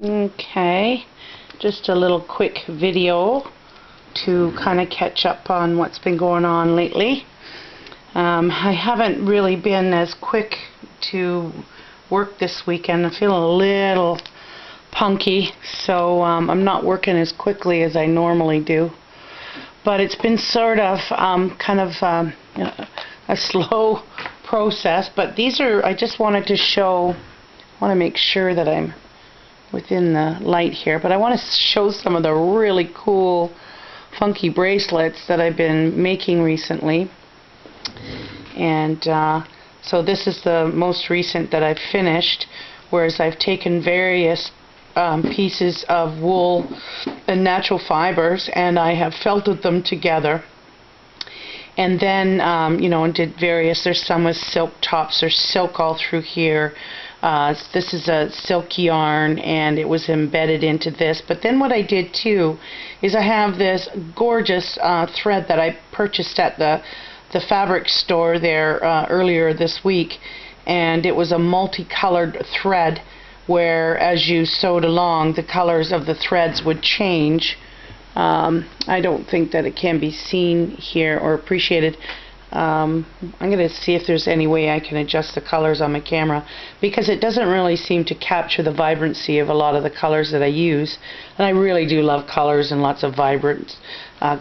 Okay, just a little quick video to kind of catch up on what's been going on lately. I haven't really been as quick to work this weekend. I'm feeling a little punky, so I'm not working as quickly as I normally do. But it's been sort of a slow process. But these are, I just wanted to show, I want to make sure that I'm within the light here, but I want to show some of the really cool funky bracelets that I've been making recently. And so this is the most recent that I've finished, whereas I've taken various pieces of wool and natural fibers and I have felted them together. And then, and did various, there's some with silk tops, there's silk all through here. This is a silk yarn and it was embedded into this. But then what I did too is I have this gorgeous thread that I purchased at the fabric store there earlier this week. And it was a multicolored thread where as you sewed along, the colors of the threads would change. I don't think that it can be seen here or appreciated. I'm going to see if there's any way I can adjust the colors on my camera, because it doesn't really seem to capture the vibrancy of a lot of the colors that I use. And I really do love colors and lots of vibrant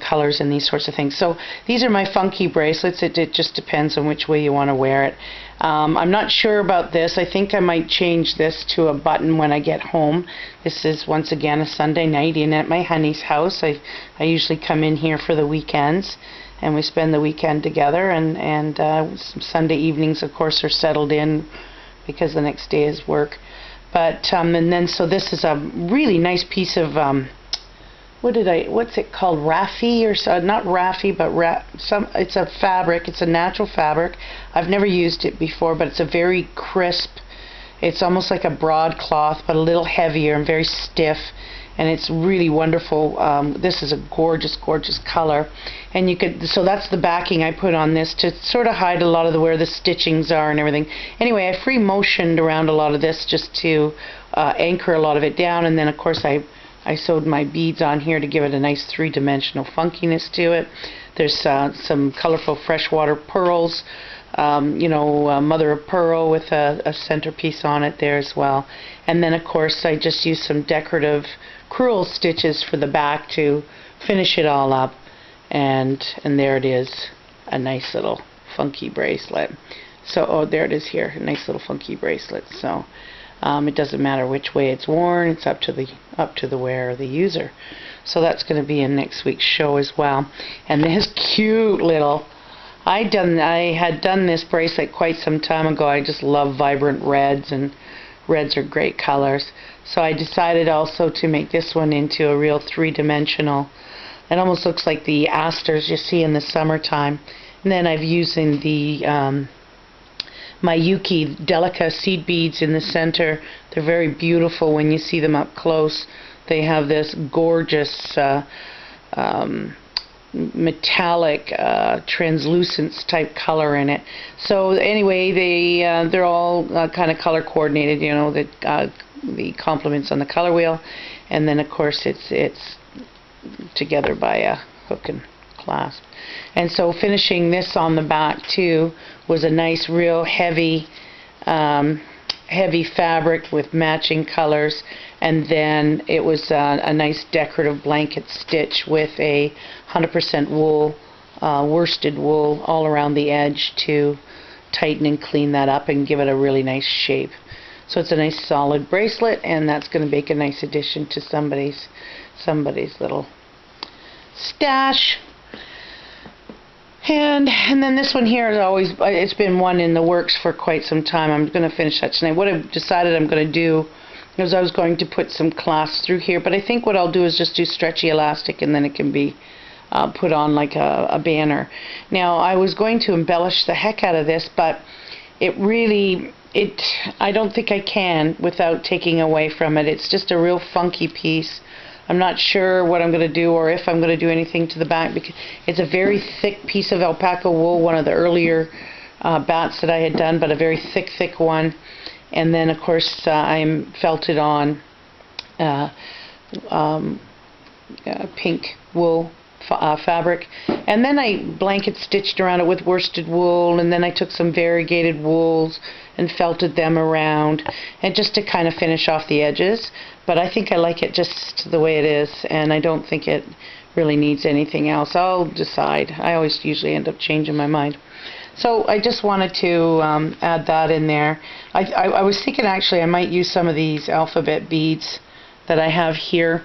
colors and these sorts of things. So these are my funky bracelets. It just depends on which way you want to wear it. I'm not sure about this. I think I might change this to a button when I get home. This is once again a Sunday night in at my honey's house. I usually come in here for the weekends and we spend the weekend together, and Sunday evenings of course are settled in because the next day is work. But so this is a really nice piece of what's it called, raffia or so, not raffia, but it's a fabric, it's a natural fabric. I've never used it before, but it's a very crisp, it's almost like a broadcloth but a little heavier and very stiff, and it's really wonderful. This is a gorgeous color, and so that's the backing I put on this to sort of hide a lot of where the stitchings are and everything. Anyway, I free motioned around a lot of this just to anchor a lot of it down, and then of course I sewed my beads on here to give it a nice three-dimensional funkiness to it. There's some colorful freshwater pearls, mother of pearl with a centerpiece on it there as well. And then of course I just used some decorative crewel stitches for the back to finish it all up. And there it is, a nice little funky bracelet. So, there it is here, a nice little funky bracelet. So it doesn't matter which way it's worn, it's up to the wearer, the user. So that's going to be in next week's show as well. And this cute little, I had done this bracelet quite some time ago. I just love vibrant reds, and reds are great colors. So I decided also to make this one into a real three-dimensional. It almost looks like the asters you see in the summertime. And then I've using the my Yuki Delica seed beads in the center. They're very beautiful when you see them up close. They have this gorgeous metallic translucence type color in it. So anyway, they're all kind of color coordinated, the complements on the color wheel, and then of course it's together by a hook and clasp. And so finishing this on the back too was a nice real heavy fabric with matching colors, and then it was a nice decorative blanket stitch with a 100% wool, worsted wool all around the edge to tighten and clean that up and give it a really nice shape. So it's a nice solid bracelet, and that's going to make a nice addition to somebody's little stash. And then this one here is always, it's been one in the works for quite some time. I'm going to finish that tonight. What I've decided I'm going to do is I was going to put some clasps through here, but I think what I'll do is just do stretchy elastic, and then it can be put on like a banner. Now I was going to embellish the heck out of this, but I don't think I can without taking away from it. It's just a real funky piece. I'm not sure what I'm going to do, or if I'm going to do anything to the back, because it's a very thick piece of alpaca wool, one of the earlier bats that I had done, but a very thick one. And then of course I'm felted on uh, um, pink wool fabric, and then I blanket stitched around it with worsted wool, and then I took some variegated wools and felted them around, and just to kind of finish off the edges. But I think I like it just the way it is, and I don't think it really needs anything else. I'll decide. I always usually end up changing my mind. So I just wanted to add that in there. I was thinking actually I might use some of these alphabet beads that I have here.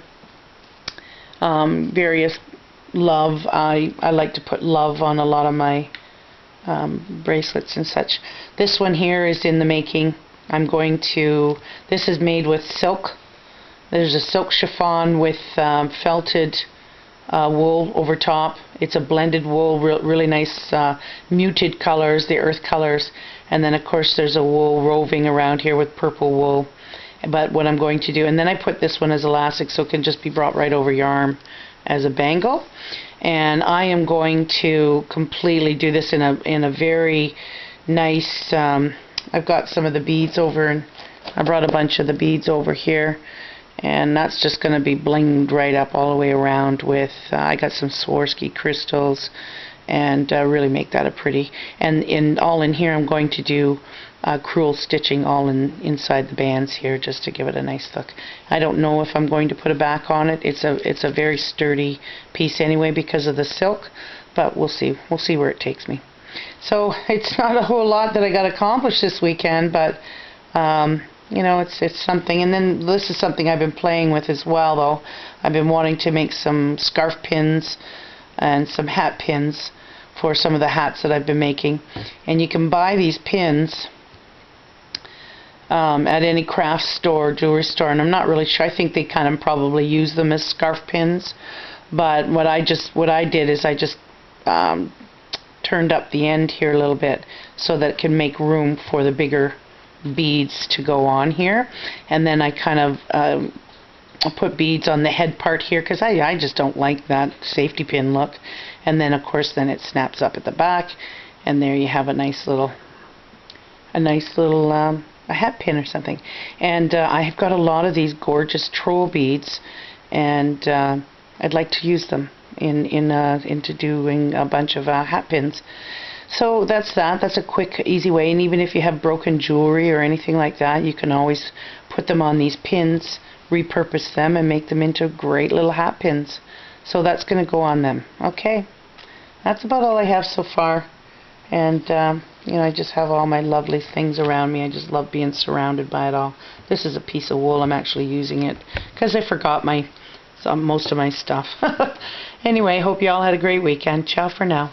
Various love. I like to put love on a lot of my bracelets and such. This one here is in the making. This is made with silk. There's a silk chiffon with felted wool over top. It's a blended wool, really nice muted colors, the earth colors, and then of course there's a wool roving around here with purple wool. But what I'm going to do, and then I put this one as elastic so it can just be brought right over your arm as a bangle. And I am going to completely do this in a very nice, I've got some of the beads over, and I brought a bunch of the beads over here, and that's just going to be blinged right up all the way around with, I got some Swarovski crystals, and really make that a pretty, and all in here I'm going to do crewel stitching all inside the bands here, just to give it a nice look. I don't know if I'm going to put a back on it. It's a very sturdy piece anyway because of the silk, but we'll see where it takes me. So it's not a whole lot that I got accomplished this weekend, but you know, it's something. And then this is something I've been playing with as well, though. I've been wanting to make some scarf pins and some hat pins for some of the hats that I've been making, and you can buy these pins at any craft store, jewelry store, and I'm not really sure. I think they kind of probably use them as scarf pins, but what I did is I just turned up the end here a little bit so that it can make room for the bigger beads to go on here, and then I kind of put beads on the head part here because I just don't like that safety pin look, and then of course then it snaps up at the back, and there you have a nice little a hat pin or something. And I've got a lot of these gorgeous troll beads, and I'd like to use them into doing a bunch of hat pins. So that's that. That's a quick, easy way. And even if you have broken jewelry or anything like that, you can always put them on these pins, repurpose them, and make them into great little hat pins. So that's going to go on them. Okay, that's about all I have so far. And you know, I just have all my lovely things around me. I just love being surrounded by it all. This is a piece of wool. I'm actually using it because I forgot most of my stuff. Anyway, hope you all had a great weekend. Ciao for now.